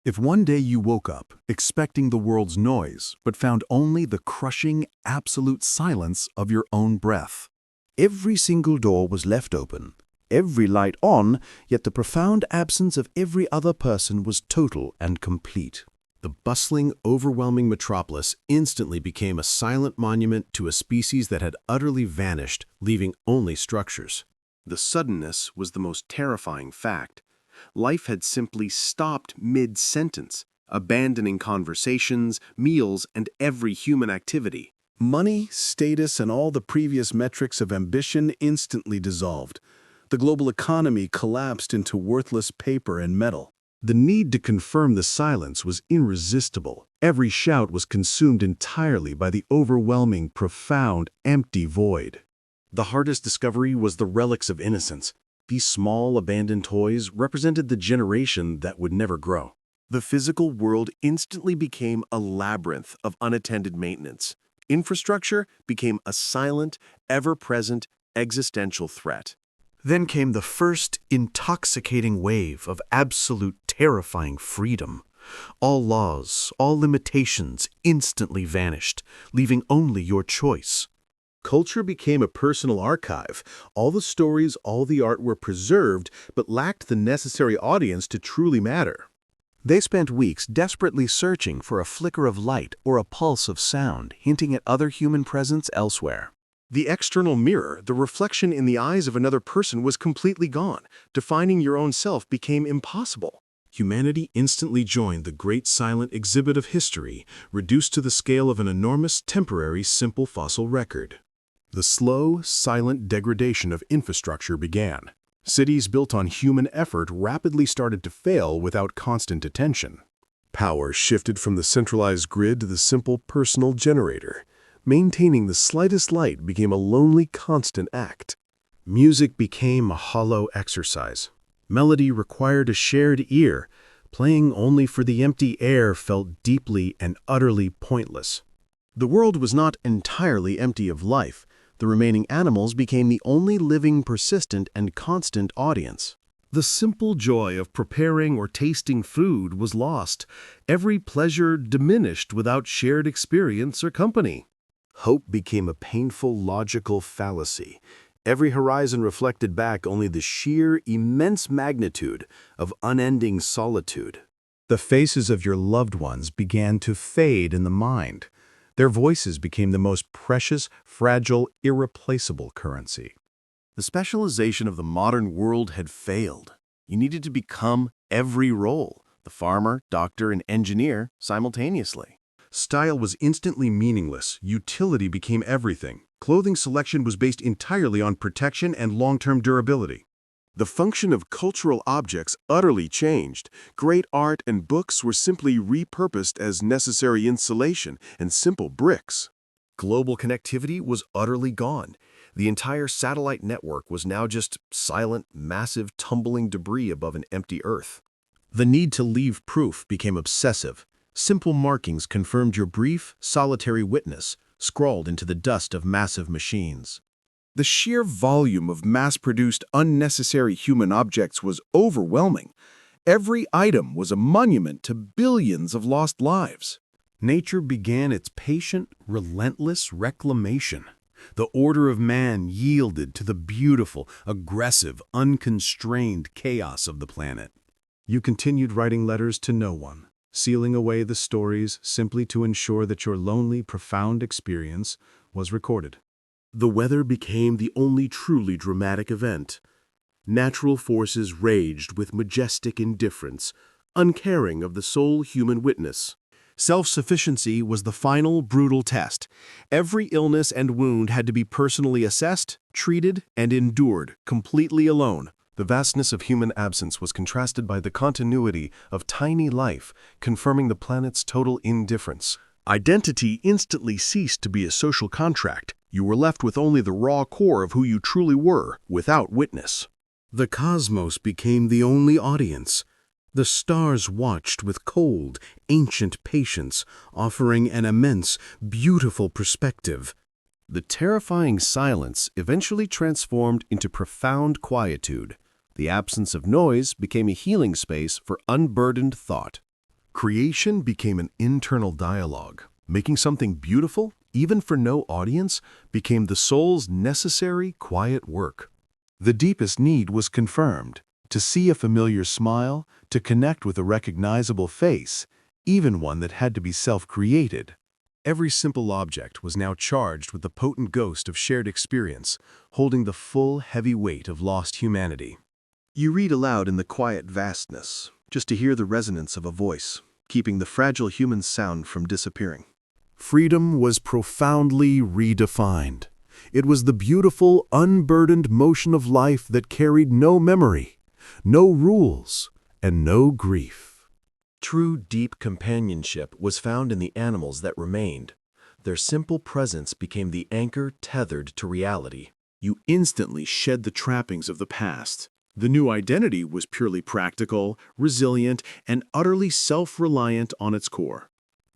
If one day you woke up expecting the world's noise, but found only the crushing, absolute silence of your own breath. Every single door was left open, every light on, yet the profound absence of every other person was total and complete. The bustling, overwhelming metropolis instantly became a silent monument to a species that had utterly vanished, leaving only structures. The suddenness was the most terrifying fact. Life had simply stopped mid-sentence, abandoning conversations, meals, and every human activity. Money, status, and all the previous metrics of ambition instantly dissolved. The global economy collapsed into worthless paper and metal. The need to confirm the silence was irresistible. Every shout was consumed entirely by the overwhelming, profound, empty void. The hardest discovery was the relics of innocence. These small, abandoned toys represented the generation that would never grow. The physical world instantly became a labyrinth of unattended maintenance. Infrastructure became a silent, ever-present, existential threat. Then came the first intoxicating wave of absolute terrifying freedom. All laws, all limitations instantly vanished, leaving only your choice. Culture became a personal archive. All the stories, all the art were preserved, but lacked the necessary audience to truly matter. They spent weeks desperately searching for a flicker of light or a pulse of sound, hinting at other human presence elsewhere. The external mirror, the reflection in the eyes of another person, was completely gone. Defining your own self became impossible. Humanity instantly joined the great silent exhibit of history, reduced to the scale of an enormous, temporary, simple fossil record. The slow, silent degradation of infrastructure began. Cities built on human effort rapidly started to fail without constant attention. Power shifted from the centralized grid to the simple personal generator. Maintaining the slightest light became a lonely, constant act. Music became a hollow exercise. Melody required a shared ear. Playing only for the empty air felt deeply and utterly pointless. The world was not entirely empty of life. The remaining animals became the only living, persistent, and constant audience. The simple joy of preparing or tasting food was lost. Every pleasure diminished without shared experience or company. Hope became a painful, logical fallacy. Every horizon reflected back only the sheer, immense magnitude of unending solitude. The faces of your loved ones began to fade in the mind. Their voices became the most precious, fragile, irreplaceable currency. The specialization of the modern world had failed. You needed to become every role, the farmer, doctor, and engineer, simultaneously. Style was instantly meaningless. Utility became everything. Clothing selection was based entirely on protection and long-term durability. The function of cultural objects utterly changed. Great art and books were simply repurposed as necessary insulation and simple bricks. Global connectivity was utterly gone. The entire satellite network was now just silent, massive, tumbling debris above an empty Earth. The need to leave proof became obsessive. Simple markings confirmed your brief, solitary witness, scrawled into the dust of massive machines. The sheer volume of mass-produced, unnecessary human objects was overwhelming. Every item was a monument to billions of lost lives. Nature began its patient, relentless reclamation. The order of man yielded to the beautiful, aggressive, unconstrained chaos of the planet. You continued writing letters to no one, sealing away the stories simply to ensure that your lonely, profound experience was recorded. The weather became the only truly dramatic event. Natural forces raged with majestic indifference, uncaring of the sole human witness. Self-sufficiency was the final, brutal test. Every illness and wound had to be personally assessed, treated, and endured, completely alone. The vastness of human absence was contrasted by the continuity of tiny life, confirming the planet's total indifference. Identity instantly ceased to be a social contract. You were left with only the raw core of who you truly were, without witness. The cosmos became the only audience. The stars watched with cold, ancient patience, offering an immense, beautiful perspective. The terrifying silence eventually transformed into profound quietude. The absence of noise became a healing space for unburdened thought. Creation became an internal dialogue. Making something beautiful, even for no audience, became the soul's necessary, quiet work. The deepest need was confirmed: to see a familiar smile, to connect with a recognizable face, even one that had to be self-created. Every simple object was now charged with the potent ghost of shared experience, holding the full, heavy weight of lost humanity. You read aloud in the quiet vastness, just to hear the resonance of a voice, keeping the fragile human sound from disappearing. Freedom was profoundly redefined. It was the beautiful, unburdened motion of life that carried no memory, no rules, and no grief. True, deep companionship was found in the animals that remained. Their simple presence became the anchor tethered to reality. You instantly shed the trappings of the past. The new identity was purely practical, resilient, and utterly self-reliant on its core.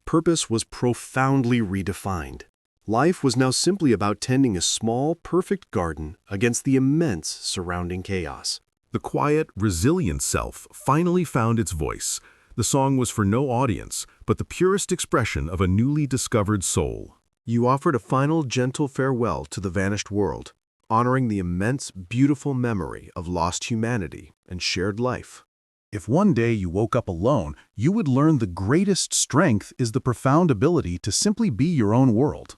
Purpose was profoundly redefined. Life was now simply about tending a small, perfect garden against the immense surrounding chaos. The quiet, resilient self finally found its voice. The song was for no audience, but the purest expression of a newly discovered soul. You offered a final gentle farewell to the vanished world, honoring the immense, beautiful memory of lost humanity and shared life. If one day you woke up alone, you would learn the greatest strength is the profound ability to simply be your own world.